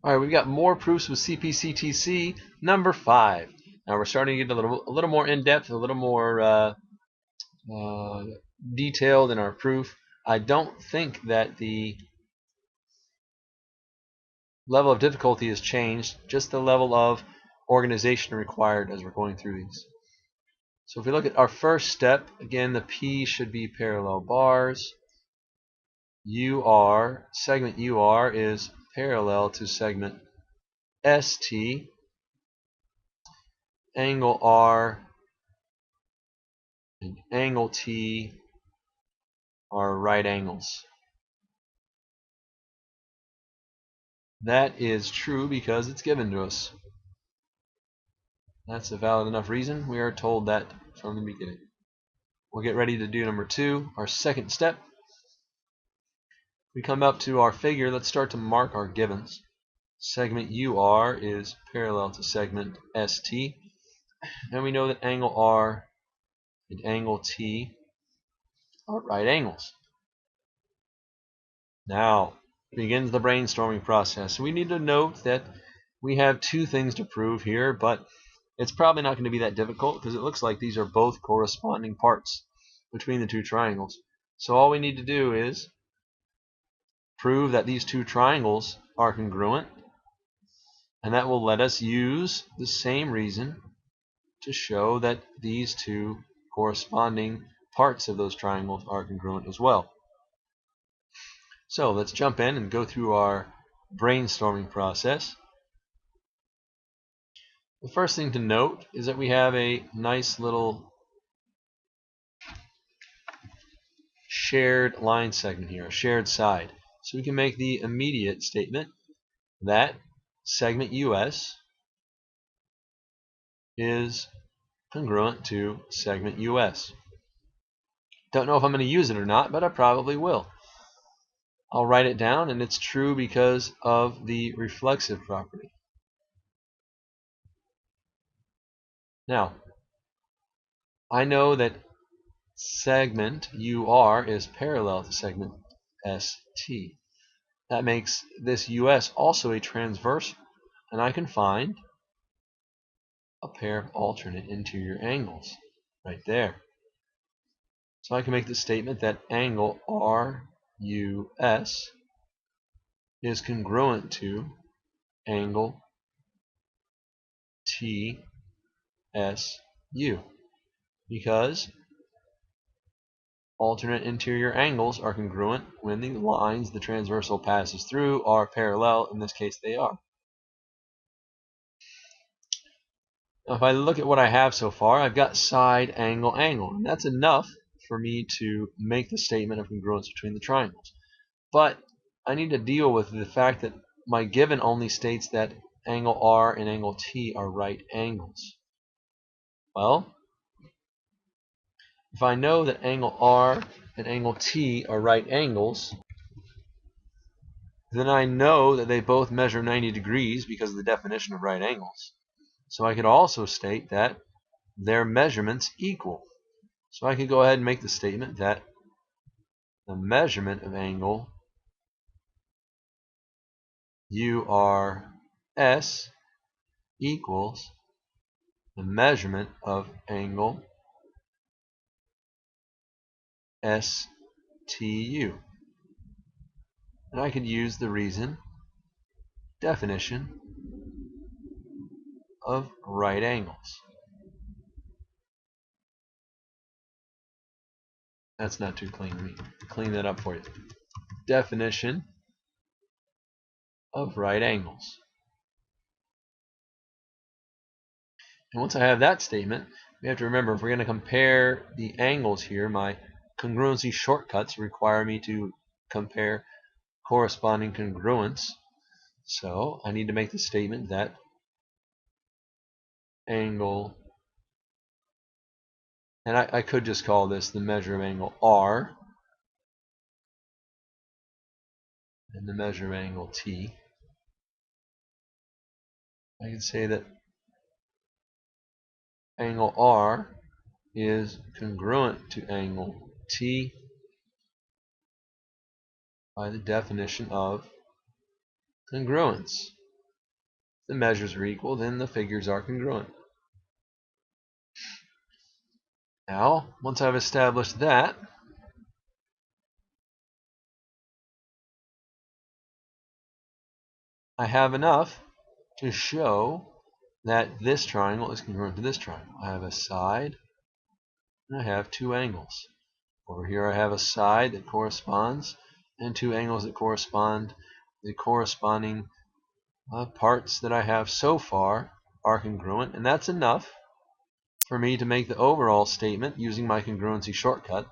All right, we've got more proofs with CPCTC number 5. Now we're starting to get a little more in depth, a little more detailed in our proof. I don't think that the level of difficulty has changed, just the level of organization required as we're going through these. So if we look at our first step, again, the P should be parallel bars. Segment UR is parallel to segment ST. Angle R and angle T are right angles. That is true because it's given to us. That's a valid enough reason. We are told that from the beginning. We'll get ready to do number 2, our second step. We come up to our figure. Let's start to mark our givens. Segment UR is parallel to segment ST. And we know that angle R and angle T are right angles. Now begins the brainstorming process. We need to note that we have 2 things to prove here, but it's probably not going to be that difficult because it looks like these are both corresponding parts between the 2 triangles. So all we need to do is prove that these 2 triangles are congruent, and that will let us use the same reason to show that these 2 corresponding parts of those triangles are congruent as well. So let's jump in and go through our brainstorming process. The first thing to note is that we have a nice little shared line segment here, a shared side. So we can make the immediate statement that segment US is congruent to segment US. Don't know if I'm going to use it or not, but I probably will. I'll write it down, and it's true because of the reflexive property. Now, I know that segment UR is parallel to segment ST. That makes this US also a transversal, and I can find a pair of alternate interior angles right there. So I can make the statement that angle RUS is congruent to angle TSU because alternate interior angles are congruent when the lines the transversal passes through are parallel. In this case, they are. Now, if I look at what I have so far, I've got side, angle, angle, and that's enough for me to make the statement of congruence between the triangles. But I need to deal with the fact that my given only states that angle R and angle T are right angles. Well, if I know that angle R and angle T are right angles, then I know that they both measure 90 degrees because of the definition of right angles. So I could also state that their measurements equal. So I could go ahead and make the statement that the measurement of angle URS equals the measurement of angle STU. And I could use the definition of right angles. That's not too clean. Let me clean that up for you. Definition of right angles. And once I have that statement, we have to remember if we're going to compare the angles here, my congruency shortcuts require me to compare corresponding congruence. So I need to make the statement that angle, and I could just call this the measure of angle R and the measure of angle T. I can say that angle R is congruent to angle T by the definition of congruence. the measures are equal, then the figures are congruent. Now, once I've established that, I have enough to show that this triangle is congruent to this triangle. I have a side and I have two angles. Over here I have a side that corresponds and two angles that correspond. The corresponding parts that I have so far are congruent, and that's enough for me to make the overall statement using my congruency shortcut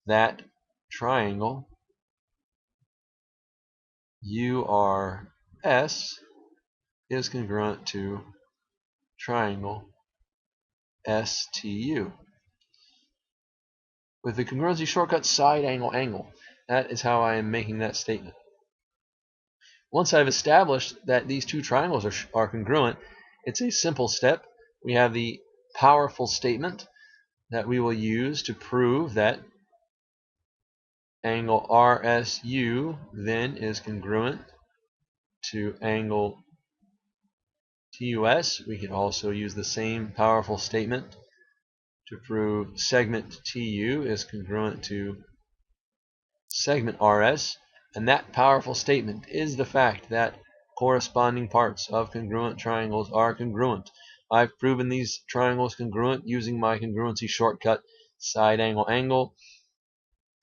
that triangle URS is congruent to triangle STU. With the congruency shortcut side angle angle, that is how I am making that statement. Once I've established that these two triangles are congruent, it's a simple step. We have the powerful statement that we will use to prove that angle RSU then is congruent to angle TUS. We can also use the same powerful statement to prove segment TU is congruent to segment RS, and that powerful statement is the fact that corresponding parts of congruent triangles are congruent. I've proven these triangles congruent using my congruency shortcut side angle angle.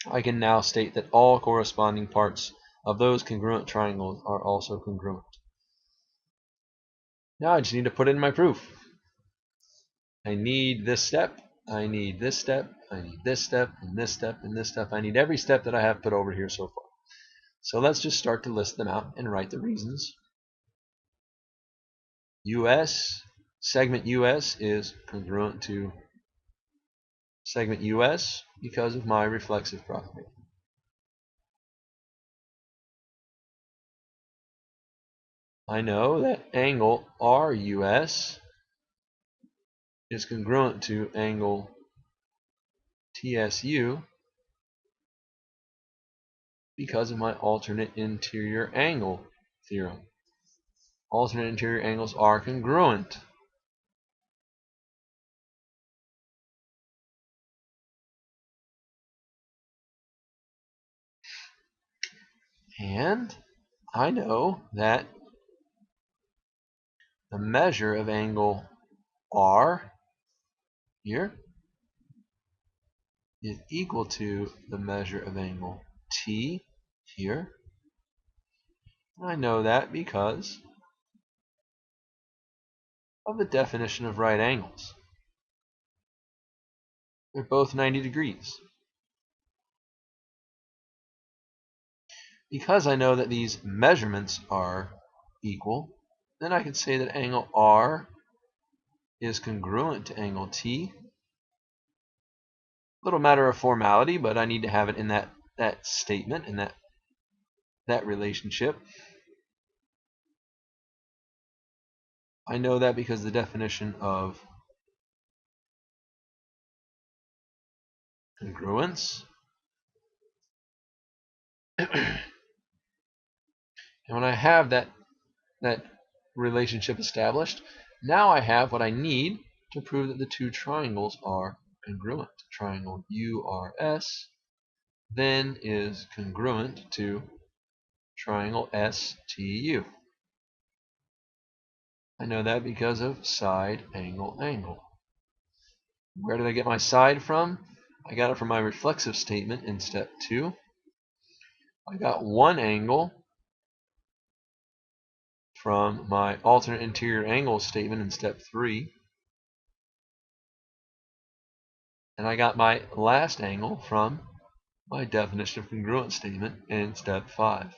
I can now state that all corresponding parts of those congruent triangles are also congruent. Now I just need to put in my proof. I need this step, I need this step, I need this step, and this step, and this step. I need every step that I have put over here so far. So let's just start to list them out and write the reasons. Segment US is congruent to segment US because of my reflexive property. I know that angle RUS is congruent to angle TSU because of my alternate interior angle theorem. Alternate interior angles are congruent. And I know that the measure of angle R here is equal to the measure of angle T here. I know that because of the definition of right angles. They're both 90 degrees. Because I know that these measurements are equal, then I can say that angle R is congruent to angle T. Little matter of formality, but I need to have it in that statement, in that relationship. I know that because the definition of congruence. And when I have that relationship established, now I have what I need to prove that the two triangles are congruent. Triangle URS then is congruent to triangle STU. I know that because of side angle angle. Where did I get my side from? I got it from my reflexive statement in step 2. I got one angle from my alternate interior angle statement in step 3. And I got my last angle from my definition of congruent statement in step 5.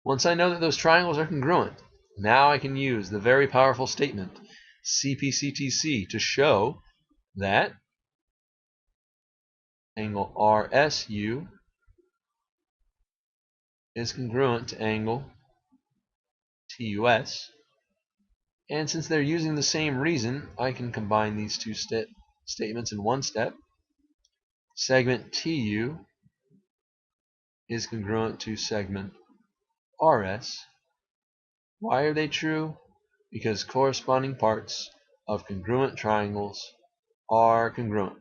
Once I know that those triangles are congruent, now I can use the very powerful statement CPCTC to show that angle RSU is congruent to angle TUS. And since they're using the same reason, I can combine these two statements in one step. Segment TU is congruent to segment RS. Why are they true? Because corresponding parts of congruent triangles are congruent.